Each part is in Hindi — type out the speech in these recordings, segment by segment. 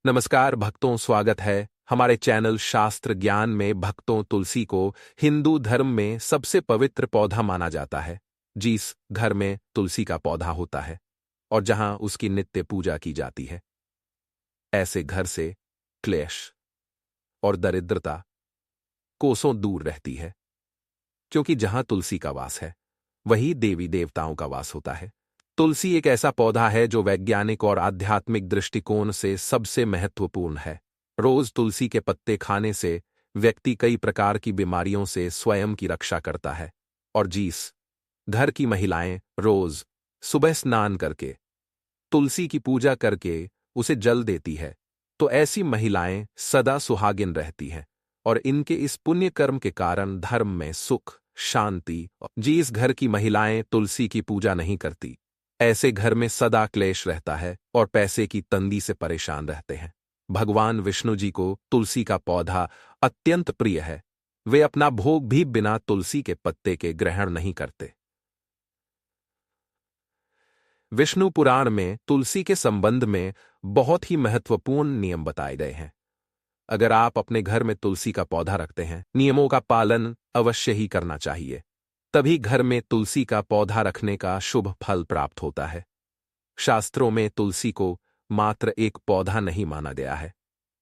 नमस्कार भक्तों, स्वागत है हमारे चैनल शास्त्र ज्ञान में। भक्तों, तुलसी को हिंदू धर्म में सबसे पवित्र पौधा माना जाता है। जिस घर में तुलसी का पौधा होता है और जहां उसकी नित्य पूजा की जाती है, ऐसे घर से क्लेश और दरिद्रता कोसों दूर रहती है, क्योंकि जहां तुलसी का वास है वही देवी देवताओं का वास होता है। तुलसी एक ऐसा पौधा है जो वैज्ञानिक और आध्यात्मिक दृष्टिकोण से सबसे महत्वपूर्ण है। रोज तुलसी के पत्ते खाने से व्यक्ति कई प्रकार की बीमारियों से स्वयं की रक्षा करता है। और जिस घर की महिलाएं रोज सुबह स्नान करके तुलसी की पूजा करके उसे जल देती है, तो ऐसी महिलाएं सदा सुहागिन रहती हैं और इनके इस पुण्य कर्म के कारण धर्म में सुख शांति। जिस घर की महिलाएं तुलसी की पूजा नहीं करती, ऐसे घर में सदा क्लेश रहता है और पैसे की तंगी से परेशान रहते हैं। भगवान विष्णु जी को तुलसी का पौधा अत्यंत प्रिय है। वे अपना भोग भी बिना तुलसी के पत्ते के ग्रहण नहीं करते। विष्णु पुराण में तुलसी के संबंध में बहुत ही महत्वपूर्ण नियम बताए गए हैं। अगर आप अपने घर में तुलसी का पौधा रखते हैं, नियमों का पालन अवश्य ही करना चाहिए, तभी घर में तुलसी का पौधा रखने का शुभ फल प्राप्त होता है। शास्त्रों में तुलसी को मात्र एक पौधा नहीं माना गया है,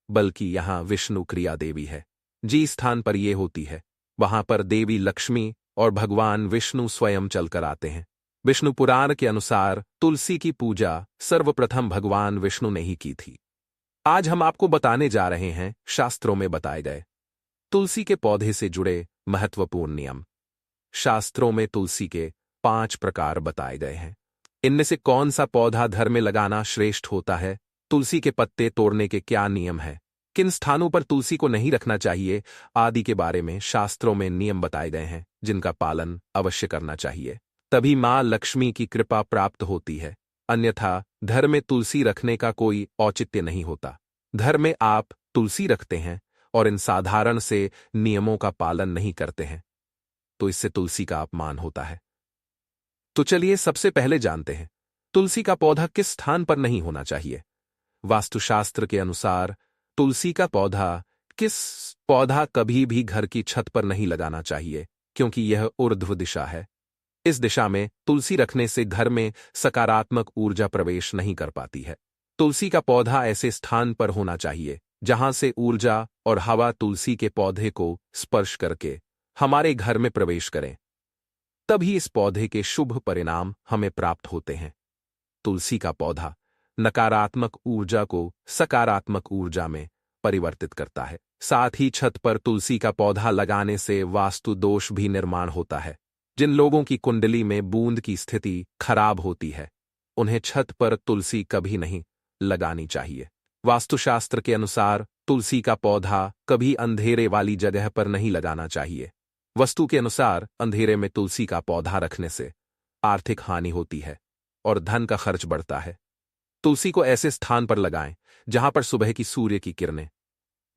बल्कि यहां विष्णु क्रिया देवी है। जिस स्थान पर यह होती है वहां पर देवी लक्ष्मी और भगवान विष्णु स्वयं चलकर आते हैं। विष्णु पुराण के अनुसार तुलसी की पूजा सर्वप्रथम भगवान विष्णु ने ही की थी। आज हम आपको बताने जा रहे हैं शास्त्रों में बताए गए तुलसी के पौधे से जुड़े महत्वपूर्ण नियम। शास्त्रों में तुलसी के 5 प्रकार बताए गए हैं। इनमें से कौन सा पौधा घर में लगाना श्रेष्ठ होता है, तुलसी के पत्ते तोड़ने के क्या नियम हैं, किन स्थानों पर तुलसी को नहीं रखना चाहिए आदि के बारे में शास्त्रों में नियम बताए गए हैं, जिनका पालन अवश्य करना चाहिए। तभी मां लक्ष्मी की कृपा प्राप्त होती है, अन्यथा घर में तुलसी रखने का कोई औचित्य नहीं होता। घर में आप तुलसी रखते हैं और इन साधारण से नियमों का पालन नहीं करते हैं, तो इससे तुलसी का अपमान होता है। तो चलिए सबसे पहले जानते हैं तुलसी का पौधा किस स्थान पर नहीं होना चाहिए। वास्तुशास्त्र के अनुसार तुलसी का पौधा कभी भी घर की छत पर नहीं लगाना चाहिए, क्योंकि यह ऊर्ध्व दिशा है। इस दिशा में तुलसी रखने से घर में सकारात्मक ऊर्जा प्रवेश नहीं कर पाती है। तुलसी का पौधा ऐसे स्थान पर होना चाहिए जहां से ऊर्जा और हवा तुलसी के पौधे को स्पर्श करके हमारे घर में प्रवेश करें, तभी इस पौधे के शुभ परिणाम हमें प्राप्त होते हैं। तुलसी का पौधा नकारात्मक ऊर्जा को सकारात्मक ऊर्जा में परिवर्तित करता है। साथ ही छत पर तुलसी का पौधा लगाने से वास्तु दोष भी निर्माण होता है। जिन लोगों की कुंडली में बूंद की स्थिति खराब होती है, उन्हें छत पर तुलसी कभी नहीं लगानी चाहिए। वास्तुशास्त्र के अनुसार तुलसी का पौधा कभी अंधेरे वाली जगह पर नहीं लगाना चाहिए। वस्तु के अनुसार अंधेरे में तुलसी का पौधा रखने से आर्थिक हानि होती है और धन का खर्च बढ़ता है। तुलसी को ऐसे स्थान पर लगाएं जहां पर सुबह की सूर्य की किरणें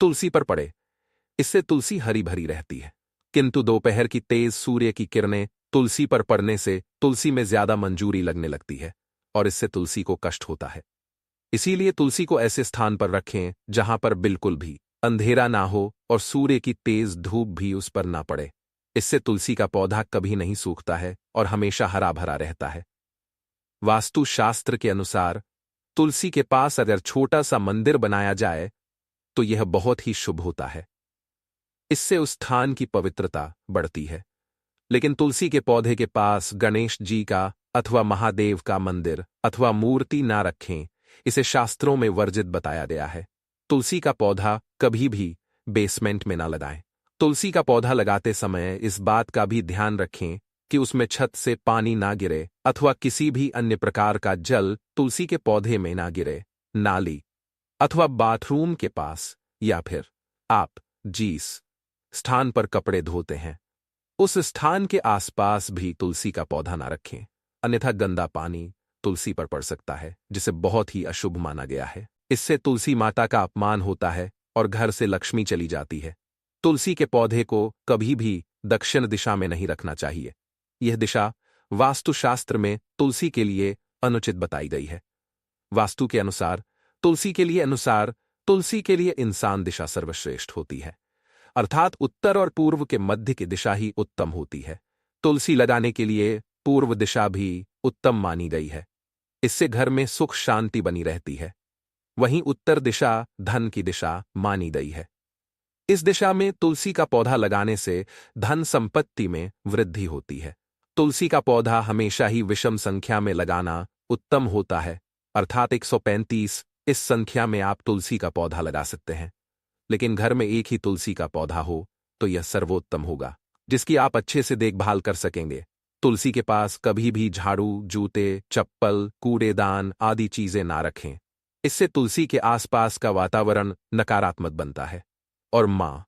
तुलसी पर पड़े, इससे तुलसी हरी भरी रहती है। किंतु दोपहर की तेज सूर्य की किरणें तुलसी पर पड़ने से तुलसी में ज्यादा मंजूरी लगने लगती है और इससे तुलसी को कष्ट होता है। इसीलिए तुलसी को ऐसे स्थान पर रखें जहां पर बिल्कुल भी अंधेरा ना हो और सूर्य की तेज धूप भी उस पर ना पड़े। इससे तुलसी का पौधा कभी नहीं सूखता है और हमेशा हरा भरा रहता है। वास्तुशास्त्र के अनुसार तुलसी के पास अगर छोटा सा मंदिर बनाया जाए तो यह बहुत ही शुभ होता है। इससे उस स्थान की पवित्रता बढ़ती है। लेकिन तुलसी के पौधे के पास गणेश जी का अथवा महादेव का मंदिर अथवा मूर्ति ना रखें, इसे शास्त्रों में वर्जित बताया गया है। तुलसी का पौधा कभी भी बेसमेंट में ना लगाएं। तुलसी का पौधा लगाते समय इस बात का भी ध्यान रखें कि उसमें छत से पानी ना गिरे अथवा किसी भी अन्य प्रकार का जल तुलसी के पौधे में ना गिरे। नाली अथवा बाथरूम के पास या फिर आप जिस स्थान पर कपड़े धोते हैं उस स्थान के आसपास भी तुलसी का पौधा ना रखें, अन्यथा गंदा पानी तुलसी पर पड़ सकता है, जिसे बहुत ही अशुभ माना गया है। इससे तुलसी माता का अपमान होता है और घर से लक्ष्मी चली जाती है। तुलसी के पौधे को कभी भी दक्षिण दिशा में नहीं रखना चाहिए। यह दिशा वास्तुशास्त्र में तुलसी के लिए अनुचित बताई गई है। वास्तु के अनुसार तुलसी के लिए तुलसी के लिए इंसान दिशा सर्वश्रेष्ठ होती है, अर्थात उत्तर और पूर्व के मध्य की दिशा ही उत्तम होती है। तुलसी लगाने के लिए पूर्व दिशा भी उत्तम मानी गई है। इससे घर में सुख शांति बनी रहती है। वहीं उत्तर दिशा धन की दिशा मानी गई है। इस दिशा में तुलसी का पौधा लगाने से धन संपत्ति में वृद्धि होती है। तुलसी का पौधा हमेशा ही विषम संख्या में लगाना उत्तम होता है, अर्थात 135 इस संख्या में आप तुलसी का पौधा लगा सकते हैं। लेकिन घर में एक ही तुलसी का पौधा हो तो यह सर्वोत्तम होगा, जिसकी आप अच्छे से देखभाल कर सकेंगे। तुलसी के पास कभी भी झाड़ू, जूते, चप्पल, कूड़ेदान आदि चीजें ना रखें। इससे तुलसी के आसपास का वातावरण नकारात्मक बनता है और मां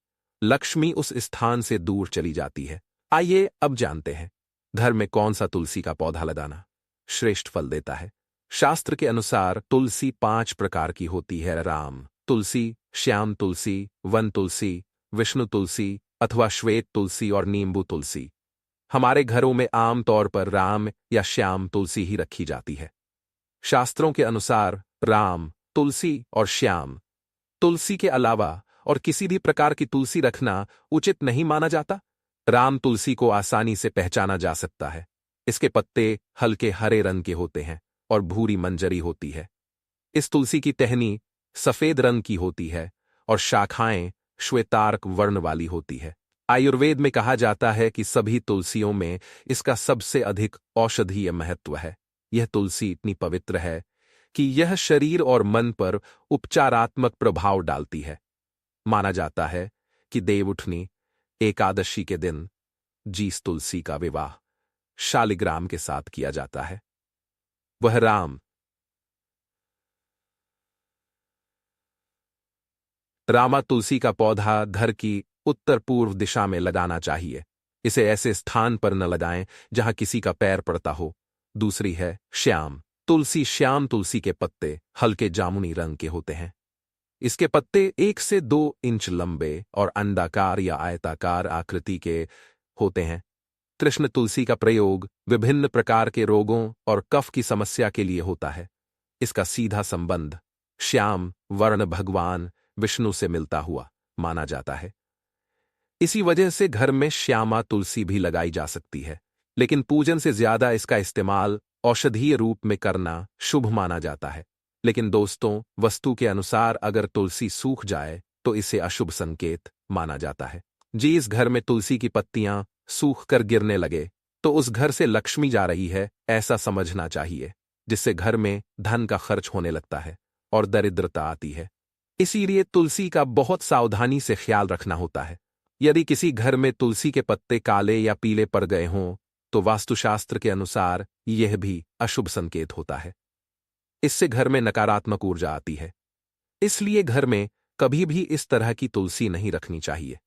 लक्ष्मी उस स्थान से दूर चली जाती है। आइए अब जानते हैं घर में कौन सा तुलसी का पौधा लगाना श्रेष्ठ फल देता है। शास्त्र के अनुसार तुलसी 5 प्रकार की होती है: राम तुलसी, श्याम तुलसी, वन तुलसी, विष्णु तुलसी अथवा श्वेत तुलसी और नींबू तुलसी। हमारे घरों में आम तौर पर राम या श्याम तुलसी ही रखी जाती है। शास्त्रों के अनुसार राम तुलसी और श्याम तुलसी के अलावा और किसी भी प्रकार की तुलसी रखना उचित नहीं माना जाता। राम तुलसी को आसानी से पहचाना जा सकता है। इसके पत्ते हल्के हरे रंग के होते हैं और भूरी मंजरी होती है। इस तुलसी की टहनी सफेद रंग की होती है और शाखाएं श्वेतार्क वर्ण वाली होती है। आयुर्वेद में कहा जाता है कि सभी तुलसियों में इसका सबसे अधिक औषधीय महत्व है। यह तुलसी इतनी पवित्र है कि यह शरीर और मन पर उपचारात्मक प्रभाव डालती है। माना जाता है कि देवउठनी एकादशी के दिन जिस तुलसी का विवाह शालिग्राम के साथ किया जाता है वह रामा तुलसी का पौधा घर की उत्तर पूर्व दिशा में लगाना चाहिए। इसे ऐसे स्थान पर न लगाएं जहां किसी का पैर पड़ता हो। दूसरी है श्याम तुलसी। श्याम तुलसी के पत्ते हल्के जामुनी रंग के होते हैं। इसके पत्ते 1 से 2 इंच लंबे और अंडाकार या आयताकार आकृति के होते हैं। कृष्ण तुलसी का प्रयोग विभिन्न प्रकार के रोगों और कफ की समस्या के लिए होता है। इसका सीधा संबंध श्याम वर्ण भगवान विष्णु से मिलता हुआ माना जाता है। इसी वजह से घर में श्यामा तुलसी भी लगाई जा सकती है, लेकिन पूजन से ज्यादा इसका इस्तेमाल औषधीय रूप में करना शुभ माना जाता है। लेकिन दोस्तों, वस्तु के अनुसार अगर तुलसी सूख जाए तो इसे अशुभ संकेत माना जाता है। जिस घर में तुलसी की पत्तियां सूख कर गिरने लगे तो उस घर से लक्ष्मी जा रही है ऐसा समझना चाहिए, जिससे घर में धन का खर्च होने लगता है और दरिद्रता आती है। इसीलिए तुलसी का बहुत सावधानी से ख्याल रखना होता है। यदि किसी घर में तुलसी के पत्ते काले या पीले पड़ गए हों तो वास्तुशास्त्र के अनुसार यह भी अशुभ संकेत होता है। इससे घर में नकारात्मक ऊर्जा आती है। इसलिए घर में कभी भी इस तरह की तुलसी नहीं रखनी चाहिए।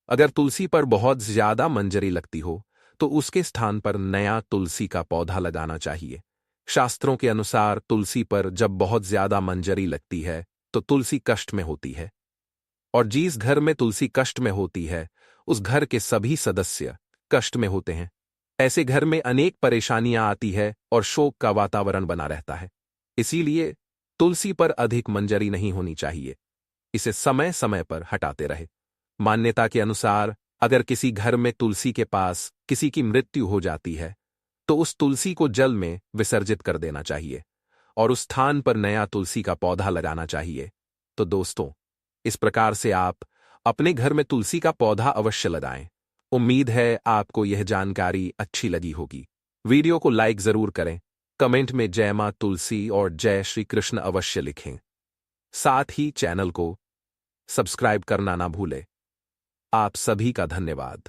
अगर तुलसी पर बहुत ज्यादा मंजरी लगती हो तो उसके स्थान पर नया तुलसी का पौधा लगाना चाहिए। शास्त्रों के अनुसार तुलसी पर जब बहुत ज्यादा मंजरी लगती है तो तुलसी कष्ट में होती है, और जिस घर में तुलसी कष्ट में होती है उस घर के सभी सदस्य कष्ट में होते हैं। ऐसे घर में अनेक परेशानियां आती है और शोक का वातावरण बना रहता है। इसीलिए तुलसी पर अधिक मंजरी नहीं होनी चाहिए। इसे समय समय पर हटाते रहे। मान्यता के अनुसार अगर किसी घर में तुलसी के पास किसी की मृत्यु हो जाती है तो उस तुलसी को जल में विसर्जित कर देना चाहिए और उस स्थान पर नया तुलसी का पौधा लगाना चाहिए। तो दोस्तों, इस प्रकार से आप अपने घर में तुलसी का पौधा अवश्य लगाएं। उम्मीद है आपको यह जानकारी अच्छी लगी होगी। वीडियो को लाइक जरूर करें, कमेंट में जय मां तुलसी और जय श्री कृष्ण अवश्य लिखें। साथ ही चैनल को सब्सक्राइब करना ना भूलें। आप सभी का धन्यवाद।